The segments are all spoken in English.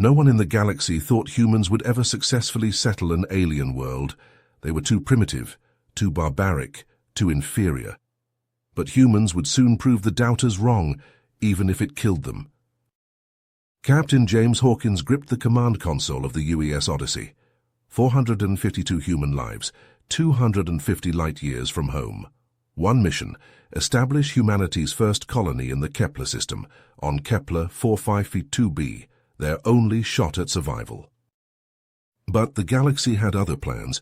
No one in the galaxy thought humans would ever successfully settle an alien world. They were too primitive, too barbaric, too inferior. But humans would soon prove the doubters wrong, even if it killed them. Captain James Hawkins gripped the command console of the UES Odyssey. 452 human lives, 250 light-years from home. One mission: establish humanity's first colony in the Kepler system, on Kepler 452b, their only shot at survival. But the galaxy had other plans.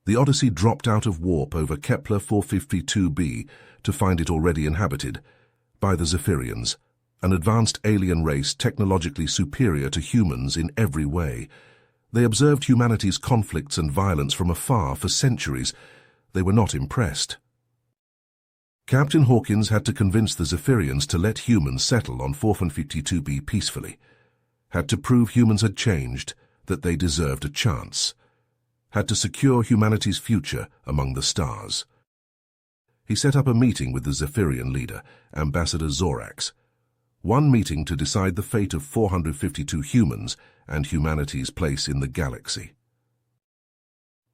The Odyssey dropped out of warp over Kepler 452b to find it already inhabited by the Zephyrians, an advanced alien race technologically superior to humans in every way. They observed humanity's conflicts and violence from afar for centuries. They were not impressed. Captain Hawkins had to convince the Zephyrians to let humans settle on 452b peacefully, had to prove humans had changed, that they deserved a chance, had to secure humanity's future among the stars. He set up a meeting with the Zephyrian leader, Ambassador Zorax. One meeting to decide the fate of 452 humans and humanity's place in the galaxy.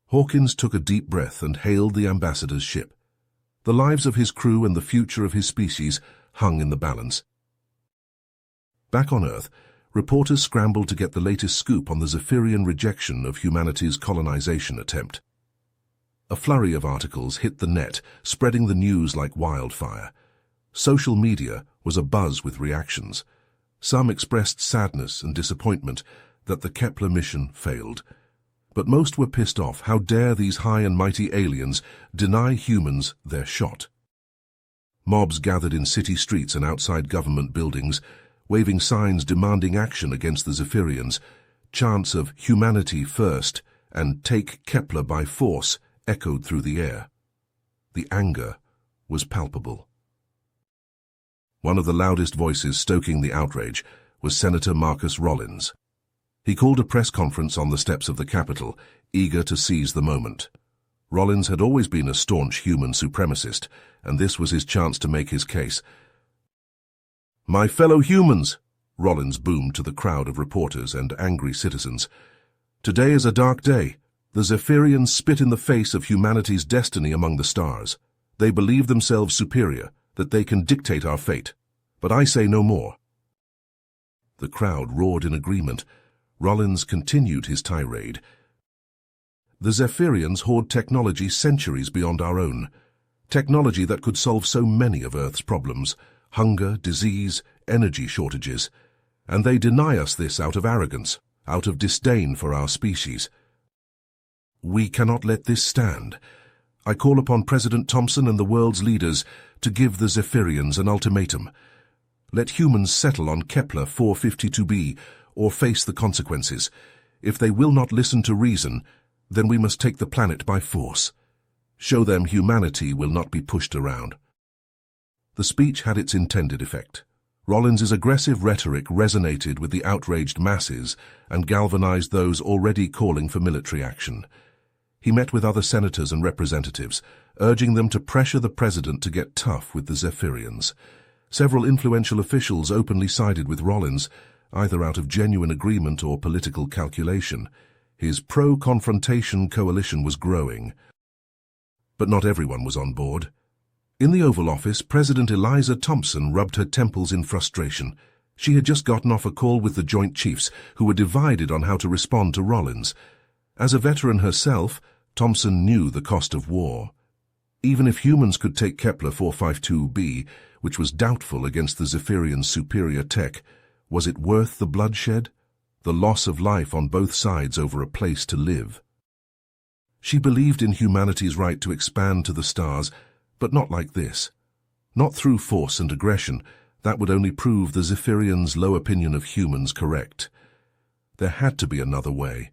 Hawkins took a deep breath and hailed the ambassador's ship. The lives of his crew and the future of his species hung in the balance. Back on Earth, reporters scrambled to get the latest scoop on the Zephyrian rejection of humanity's colonization attempt. A flurry of articles hit the net, spreading the news like wildfire. Social media was abuzz with reactions. Some expressed sadness and disappointment that the Kepler mission failed. But most were pissed off. How dare these high and mighty aliens deny humans their shot? Mobs gathered in city streets and outside government buildings, waving signs demanding action against the Zephyrians. Chants of "Humanity first" and "Take Kepler by force" echoed through the air. The anger was palpable. One of the loudest voices stoking the outrage was Senator Marcus Rollins. He called a press conference on the steps of the Capitol, eager to seize the moment. Rollins had always been a staunch human supremacist, and this was his chance to make his case. "My fellow humans," Rollins boomed to the crowd of reporters and angry citizens. "Today is a dark day. The Zephyrians spit in the face of humanity's destiny among the stars. They believe themselves superior, that they can dictate our fate. But I say no more." The crowd roared in agreement. Rollins continued his tirade. "The Zephyrians hoard technology centuries beyond our own. Technology that could solve so many of Earth's problems: hunger, disease, energy shortages. And they deny us this out of arrogance, out of disdain for our species. We cannot let this stand. I call upon President Thompson and the world's leaders to give the Zephyrians an ultimatum. Let humans settle on Kepler 452b or face the consequences. If they will not listen to reason, then we must take the planet by force. Show them humanity will not be pushed around." The speech had its intended effect. Rollins's aggressive rhetoric resonated with the outraged masses and galvanized those already calling for military action. He met with other senators and representatives, urging them to pressure the president to get tough with the Zephyrians. Several influential officials openly sided with Rollins, either out of genuine agreement or political calculation. His pro-confrontation coalition was growing. But not everyone was on board. In the Oval Office, President Eliza Thompson rubbed her temples in frustration. She had just gotten off a call with the Joint Chiefs, who were divided on how to respond to Rollins. As a veteran herself, Thompson knew the cost of war. Even if humans could take Kepler 452b, which was doubtful against the Zephyrians' superior tech, was it worth the bloodshed? The loss of life on both sides over a place to live? She believed in humanity's right to expand to the stars, but not like this. Not through force and aggression. That would only prove the Zephyrians' low opinion of humans correct. There had to be another way.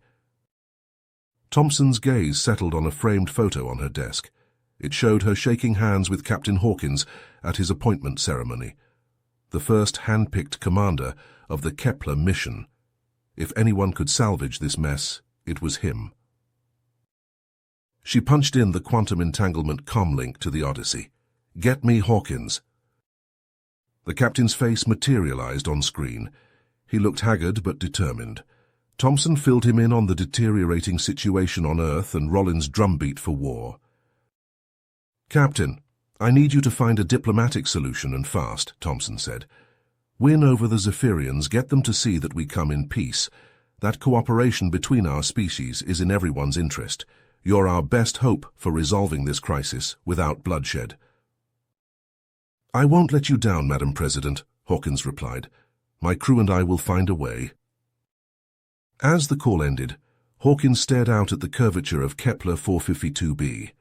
Thompson's gaze settled on a framed photo on her desk. It showed her shaking hands with Captain Hawkins at his appointment ceremony, the first hand-picked commander of the Kepler mission. If anyone could salvage this mess, it was him. She punched in the quantum entanglement comlink to the Odyssey. "Get me Hawkins." The captain's face materialized on screen. He looked haggard but determined. Thompson filled him in on the deteriorating situation on Earth and Rollins' drumbeat for war. "Captain, I need you to find a diplomatic solution and fast," Thompson said. "Win over the Zephyrians, get them to see that we come in peace. That cooperation between our species is in everyone's interest. You're our best hope for resolving this crisis without bloodshed." "I won't let you down, Madam President," Hawkins replied. "My crew and I will find a way." As the call ended, Hawkins stared out at the curvature of Kepler 452b.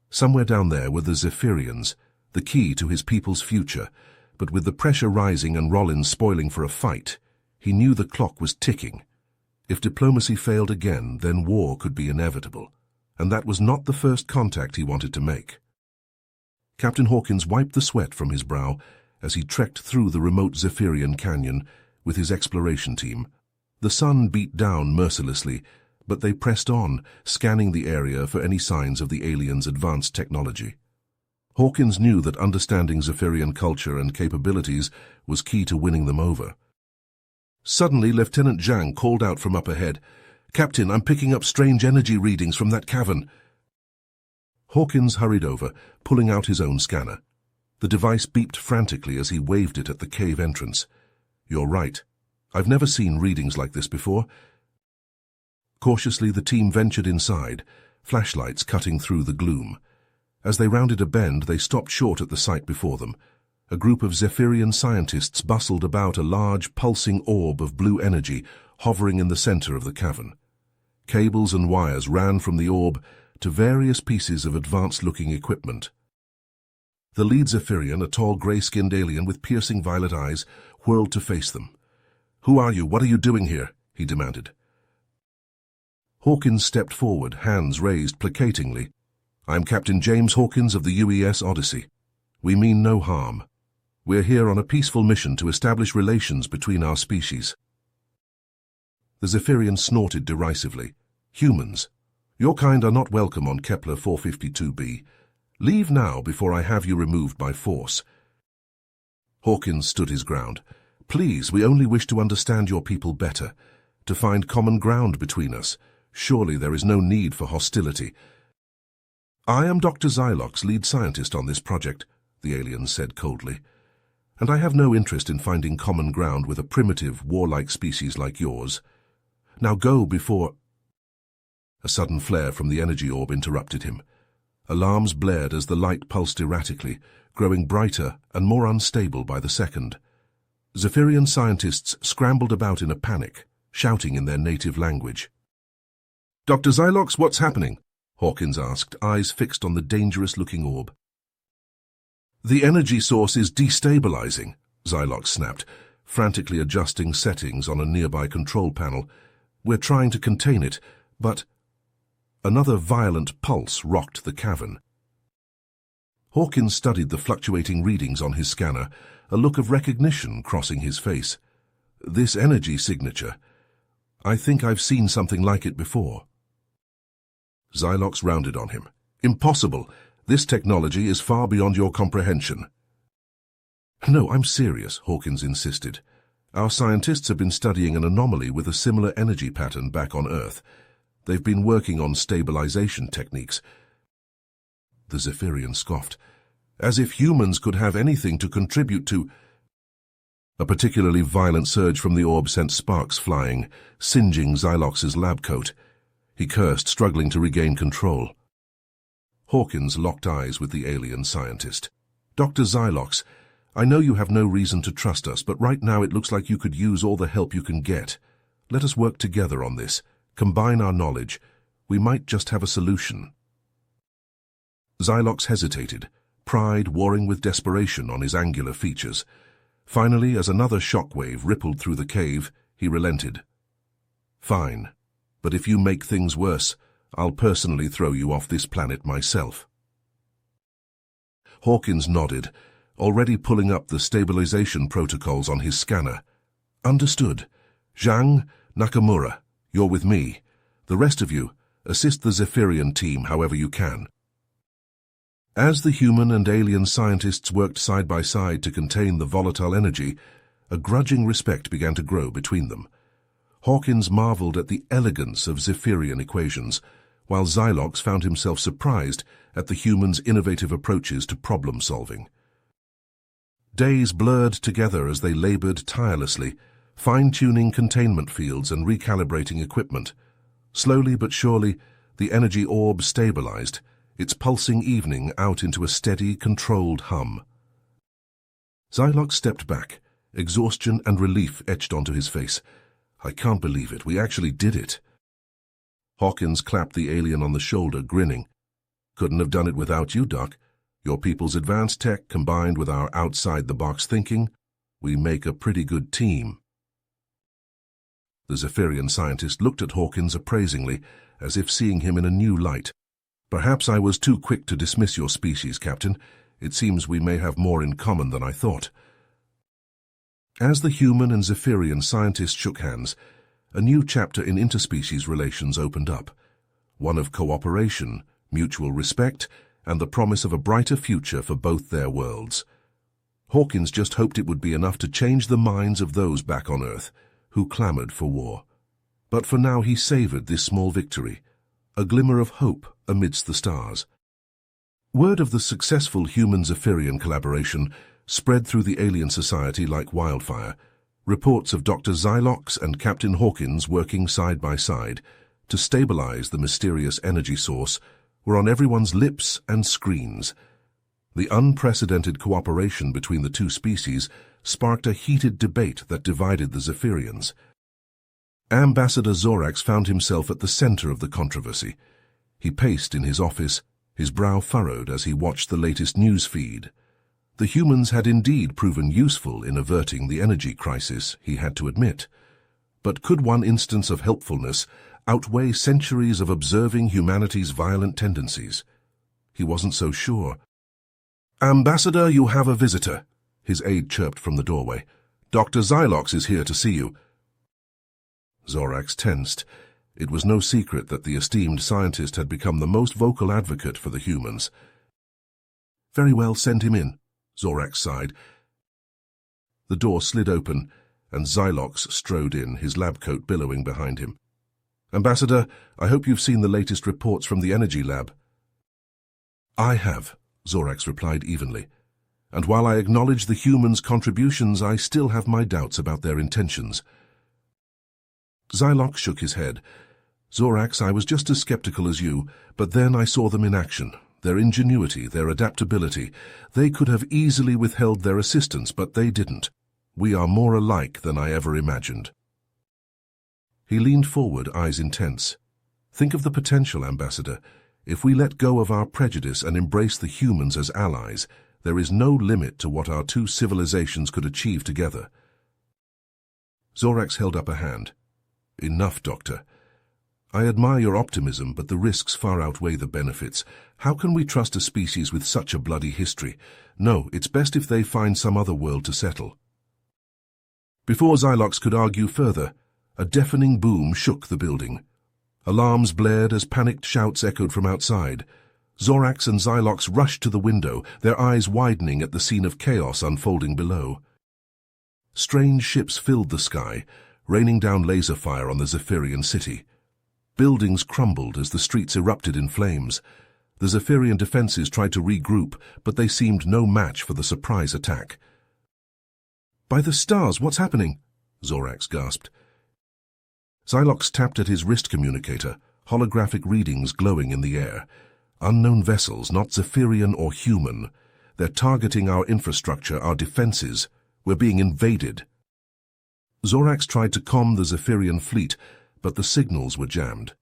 Somewhere down there were the Zephyrians, the key to his people's future, but with the pressure rising and Rollins spoiling for a fight, he knew the clock was ticking. If diplomacy failed again, then war could be inevitable, and that was not the first contact he wanted to make. Captain Hawkins wiped the sweat from his brow as he trekked through the remote Zephyrian canyon with his exploration team. The sun beat down mercilessly, but they pressed on, scanning the area for any signs of the aliens' advanced technology. Hawkins knew that understanding Zephyrian culture and capabilities was key to winning them over. Suddenly, Lieutenant Zhang called out from up ahead, "Captain, I'm picking up strange energy readings from that cavern." Hawkins hurried over, pulling out his own scanner. The device beeped frantically as he waved it at the cave entrance. "You're right. I've never seen readings like this before." Cautiously, the team ventured inside, flashlights cutting through the gloom. As they rounded a bend, they stopped short at the sight before them. A group of Zephyrian scientists bustled about a large, pulsing orb of blue energy hovering in the center of the cavern. Cables and wires ran from the orb to various pieces of advanced-looking equipment. The lead Zephyrian, a tall, gray-skinned alien with piercing violet eyes, whirled to face them. "Who are you? What are you doing here?" he demanded. Hawkins stepped forward, hands raised placatingly. "I'm Captain James Hawkins of the UES Odyssey. We mean no harm. We're here on a peaceful mission to establish relations between our species." The Zephyrian snorted derisively. "Humans, your kind are not welcome on Kepler 452b. Leave now before I have you removed by force." Hawkins stood his ground. "Please, we only wish to understand your people better, to find common ground between us. Surely there is no need for hostility." "I am Dr. Zylox, lead scientist on this project," the alien said coldly. "And I have no interest in finding common ground with a primitive, warlike species like yours. Now go before—" A sudden flare from the energy orb interrupted him. Alarms blared as the light pulsed erratically, growing brighter and more unstable by the second. Zephyrian scientists scrambled about in a panic, shouting in their native language. "Dr. Zylox, what's happening?" Hawkins asked, eyes fixed on the dangerous-looking orb. "The energy source is destabilizing," Zylox snapped, frantically adjusting settings on a nearby control panel. "We're trying to contain it, but—" Another violent pulse rocked the cavern. Hawkins studied the fluctuating readings on his scanner, a look of recognition crossing his face. "This energy signature. I think I've seen something like it before." Zylox rounded on him. "Impossible. This technology is far beyond your comprehension." "No, I'm serious," Hawkins insisted. "Our scientists have been studying an anomaly with a similar energy pattern back on Earth. They've been working on stabilization techniques." The Zephyrian scoffed. "As if humans could have anything to contribute to—" A particularly violent surge from the orb sent sparks flying, singeing Zylox's lab coat. He cursed, struggling to regain control. Hawkins locked eyes with the alien scientist. "Dr. Zylox, I know you have no reason to trust us, but right now it looks like you could use all the help you can get. Let us work together on this. Combine our knowledge. We might just have a solution." Zylox hesitated, pride warring with desperation on his angular features. Finally, as another shockwave rippled through the cave, he relented. "Fine, but if you make things worse, I'll personally throw you off this planet myself." Hawkins nodded, already pulling up the stabilization protocols on his scanner. "Understood. Zhang, Nakamura, you're with me. The rest of you, assist the Zephyrian team however you can." As the human and alien scientists worked side by side to contain the volatile energy, A grudging respect began to grow between them. Hawkins marveled at the elegance of Zephyrian equations, while Xylox found himself surprised at the humans' innovative approaches to problem-solving. Days blurred together as they labored tirelessly, fine-tuning containment fields and recalibrating equipment. Slowly but surely, the energy orb stabilized, its pulsing evening out into a steady, controlled hum. Xylox stepped back, exhaustion and relief etched onto his face. "I can't believe it. We actually did it." Hawkins clapped the alien on the shoulder, grinning. "Couldn't have done it without you, Doc. Your people's advanced tech combined with our outside-the-box thinking, we make a pretty good team." The Zephyrian scientist looked at Hawkins appraisingly, as if seeing him in a new light. "Perhaps I was too quick to dismiss your species, Captain. It seems we may have more in common than I thought." As the human and Zephyrian scientists shook hands, a new chapter in interspecies relations opened up, one of cooperation, mutual respect, and the promise of a brighter future for both their worlds. Hawkins just hoped it would be enough to change the minds of those back on Earth who clamored for war. But for now he savored this small victory, a glimmer of hope amidst the stars. Word of the successful human-Zephyrian collaboration spread through the alien society like wildfire. Reports of Dr. Xylox and Captain Hawkins working side by side to stabilize the mysterious energy source were on everyone's lips and screens. The unprecedented cooperation between the two species sparked a heated debate that divided the Zephyrians. Ambassador Zorax found himself at the center of the controversy. He paced in his office, his brow furrowed as he watched the latest news feed. The humans had indeed proven useful in averting the energy crisis, he had to admit. But could one instance of helpfulness outweigh centuries of observing humanity's violent tendencies? He wasn't so sure. "Ambassador, you have a visitor," his aide chirped from the doorway. "Dr. Xylox is here to see you." Zorax tensed. It was no secret that the esteemed scientist had become the most vocal advocate for the humans. "Very well, send him in," Zorax sighed. The door slid open, and Xylox strode in, his lab coat billowing behind him. "Ambassador, I hope you've seen the latest reports from the energy lab." "I have," Zorax replied evenly. "And while I acknowledge the humans' contributions, I still have my doubts about their intentions." Xylox shook his head. "Zorax, I was just as skeptical as you, but then I saw them in action. Their ingenuity, their adaptability. They could have easily withheld their assistance, but they didn't. We are more alike than I ever imagined." He leaned forward, eyes intense. "Think of the potential, Ambassador. If we let go of our prejudice and embrace the humans as allies, there is no limit to what our two civilizations could achieve together." Zorax held up a hand. "Enough, Doctor. I admire your optimism, but the risks far outweigh the benefits. How can we trust a species with such a bloody history? No, it's best if they find some other world to settle." Before Xylox could argue further, a deafening boom shook the building. Alarms blared as panicked shouts echoed from outside. Zorax and Xylox rushed to the window, their eyes widening at the scene of chaos unfolding below. Strange ships filled the sky, raining down laser fire on the Zephyrian city. Buildings crumbled as the streets erupted in flames. The Zephyrian defenses tried to regroup, but they seemed no match for the surprise attack. "By the stars, what's happening?" Zorax gasped. Xylox tapped at his wrist communicator, holographic readings glowing in the air. "Unknown vessels, not Zephyrian or human. They're targeting our infrastructure, our defenses. We're being invaded." Zorax tried to calm the Zephyrian fleet, but the signals were jammed.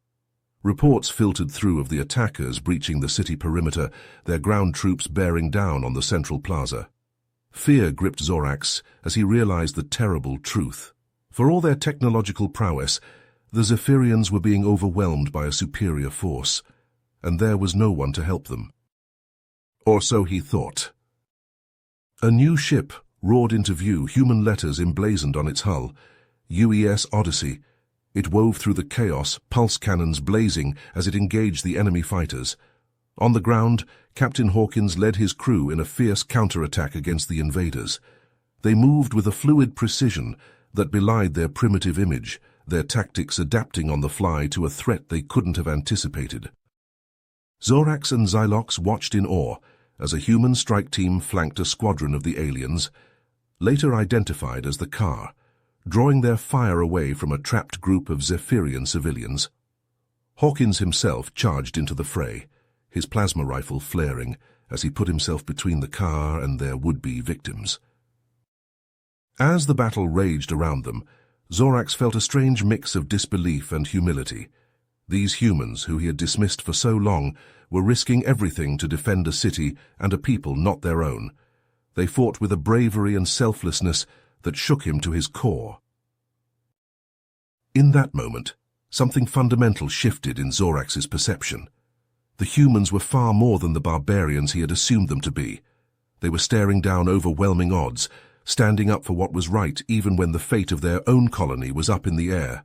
Reports filtered through of the attackers breaching the city perimeter, their ground troops bearing down on the central plaza. Fear gripped Zorax as he realized the terrible truth. For all their technological prowess, the Zephyrians were being overwhelmed by a superior force, and there was no one to help them. Or so he thought. A new ship roared into view, human letters emblazoned on its hull. UES Odyssey. It wove through the chaos, pulse cannons blazing as it engaged the enemy fighters. On the ground, Captain Hawkins led his crew in a fierce counterattack against the invaders. They moved with a fluid precision that belied their primitive image, their tactics adapting on the fly to a threat they couldn't have anticipated. Zorax and Xylox watched in awe as a human strike team flanked a squadron of the aliens, later identified as the Car, drawing their fire away from a trapped group of Zephyrian civilians. Hawkins himself charged into the fray, his plasma rifle flaring as he put himself between the Car and their would-be victims. As the battle raged around them, Zorax felt a strange mix of disbelief and humility. These humans, who he had dismissed for so long, were risking everything to defend a city and a people not their own. They fought with a bravery and selflessness that shook him to his core. In that moment, something fundamental shifted in Zorax's perception. The humans were far more than the barbarians he had assumed them to be. They were staring down overwhelming odds, standing up for what was right even when the fate of their own colony was up in the air.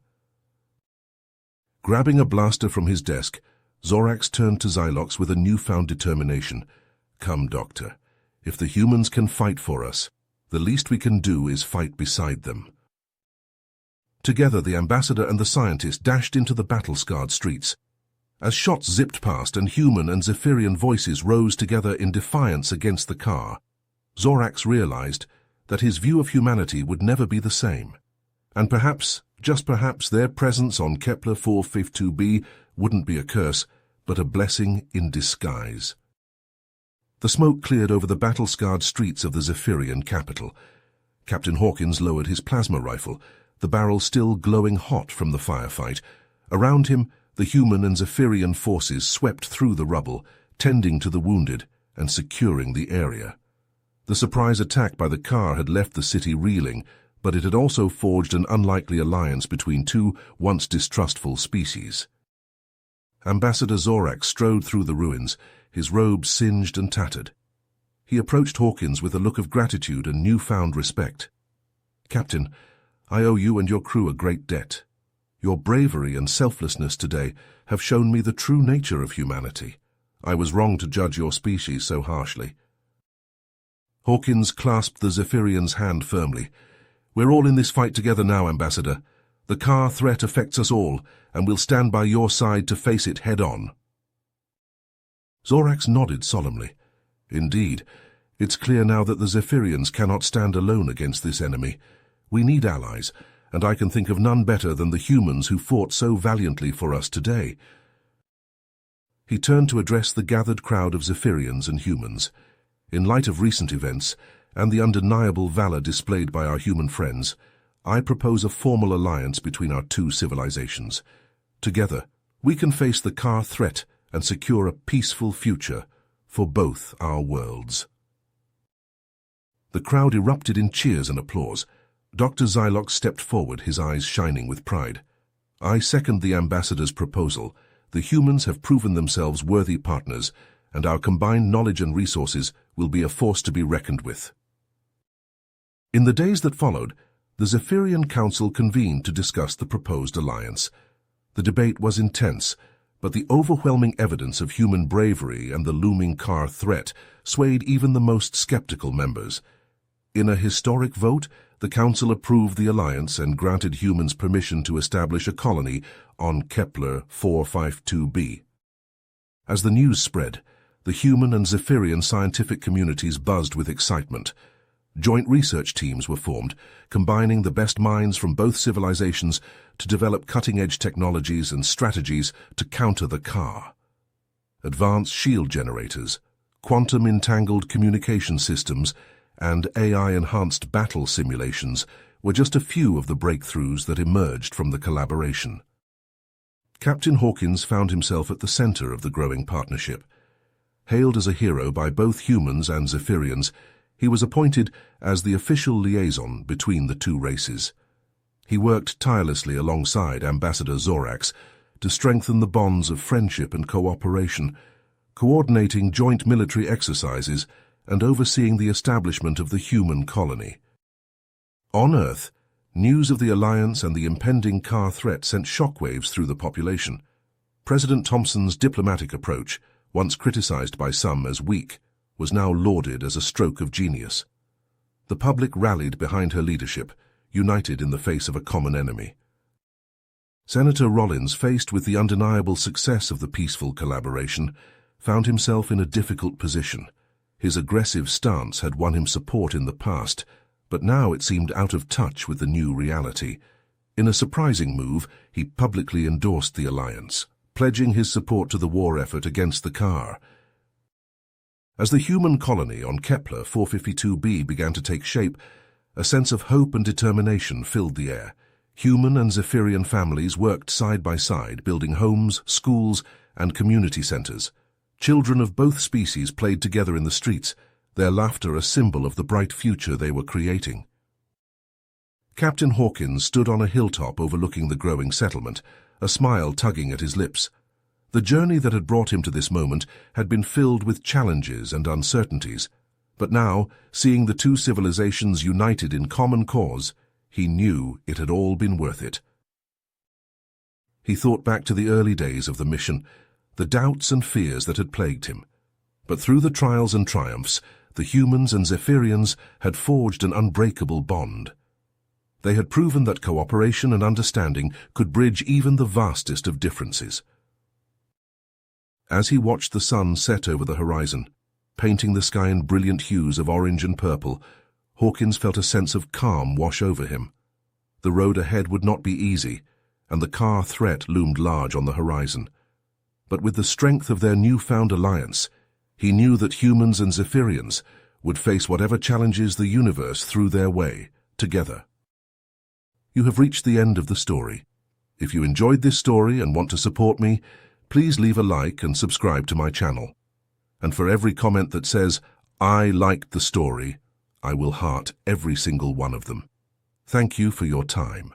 Grabbing a blaster from his desk, Zorax turned to Xylox with a newfound determination. "Come, Doctor. If the humans can fight for us, the least we can do is fight beside them." Together, the ambassador and the scientist dashed into the battle-scarred streets. As shots zipped past and human and Zephyrian voices rose together in defiance against the Car, Zorax realized that his view of humanity would never be the same. And perhaps, just perhaps, their presence on Kepler 452b wouldn't be a curse, but a blessing in disguise. The smoke cleared over the battle-scarred streets of the Zephyrian capital. Captain Hawkins lowered his plasma rifle, the barrel still glowing hot from the firefight. Around him, the human and Zephyrian forces swept through the rubble, tending to the wounded and securing the area. The surprise attack by the Car had left the city reeling, but it had also forged an unlikely alliance between two once distrustful species. Ambassador Zorax strode through the ruins, his robe singed and tattered. He approached Hawkins with a look of gratitude and newfound respect. "Captain, I owe you and your crew a great debt. Your bravery and selflessness today have shown me the true nature of humanity. I was wrong to judge your species so harshly." Hawkins clasped the Zephyrian's hand firmly. "We're all in this fight together now, Ambassador. The Car threat affects us all, and we'll stand by your side to face it head-on." Zorax nodded solemnly. "Indeed, it's clear now that the Zephyrians cannot stand alone against this enemy. We need allies, and I can think of none better than the humans who fought so valiantly for us today." He turned to address the gathered crowd of Zephyrians and humans. "In light of recent events, and the undeniable valor displayed by our human friends, I propose a formal alliance between our two civilizations. Together, we can face the Car threat and secure a peaceful future for both our worlds." The crowd erupted in cheers and applause. Dr. Xylox stepped forward, his eyes shining with pride. "I second the ambassador's proposal. The humans have proven themselves worthy partners, and our combined knowledge and resources will be a force to be reckoned with." In the days that followed, the Zephyrian Council convened to discuss the proposed alliance. The debate was intense, but the overwhelming evidence of human bravery and the looming Car threat swayed even the most skeptical members. In a historic vote, the Council approved the alliance and granted humans permission to establish a colony on Kepler 452b. As the news spread, the human and Zephyrian scientific communities buzzed with excitement. Joint research teams were formed, combining the best minds from both civilizations to develop cutting-edge technologies and strategies to counter the Car. Advanced shield generators, quantum-entangled communication systems, and AI-enhanced battle simulations were just a few of the breakthroughs that emerged from the collaboration. Captain Hawkins found himself at the center of the growing partnership. Hailed as a hero by both humans and Zephyrians, he was appointed as the official liaison between the two races. He worked tirelessly alongside Ambassador Zorax to strengthen the bonds of friendship and cooperation, coordinating joint military exercises and overseeing the establishment of the human colony. On Earth, news of the alliance and the impending Car threat sent shockwaves through the population. President Thompson's diplomatic approach, once criticized by some as weak, was now lauded as a stroke of genius. The public rallied behind her leadership, united in the face of a common enemy. Senator Rollins, faced with the undeniable success of the peaceful collaboration, found himself in a difficult position. His aggressive stance had won him support in the past, but now it seemed out of touch with the new reality. In a surprising move, he publicly endorsed the alliance, pledging his support to the war effort against the Car. As the human colony on Kepler 452b began to take shape, a sense of hope and determination filled the air. Human and Zephyrian families worked side by side, building homes, schools, and community centers. Children of both species played together in the streets, their laughter a symbol of the bright future they were creating. Captain Hawkins stood on a hilltop overlooking the growing settlement, a smile tugging at his lips. The journey that had brought him to this moment had been filled with challenges and uncertainties, but now, seeing the two civilizations united in common cause, he knew it had all been worth it. He thought back to the early days of the mission, the doubts and fears that had plagued him. But through the trials and triumphs, the humans and Zephyrians had forged an unbreakable bond. They had proven that cooperation and understanding could bridge even the vastest of differences. As he watched the sun set over the horizon, painting the sky in brilliant hues of orange and purple, Hawkins felt a sense of calm wash over him. The road ahead would not be easy, and the Car threat loomed large on the horizon. But with the strength of their newfound alliance, he knew that humans and Zephyrians would face whatever challenges the universe threw their way, together. You have reached the end of the story. If you enjoyed this story and want to support me, please leave a like and subscribe to my channel. And for every comment that says, "I liked the story," I will heart every single one of them. Thank you for your time.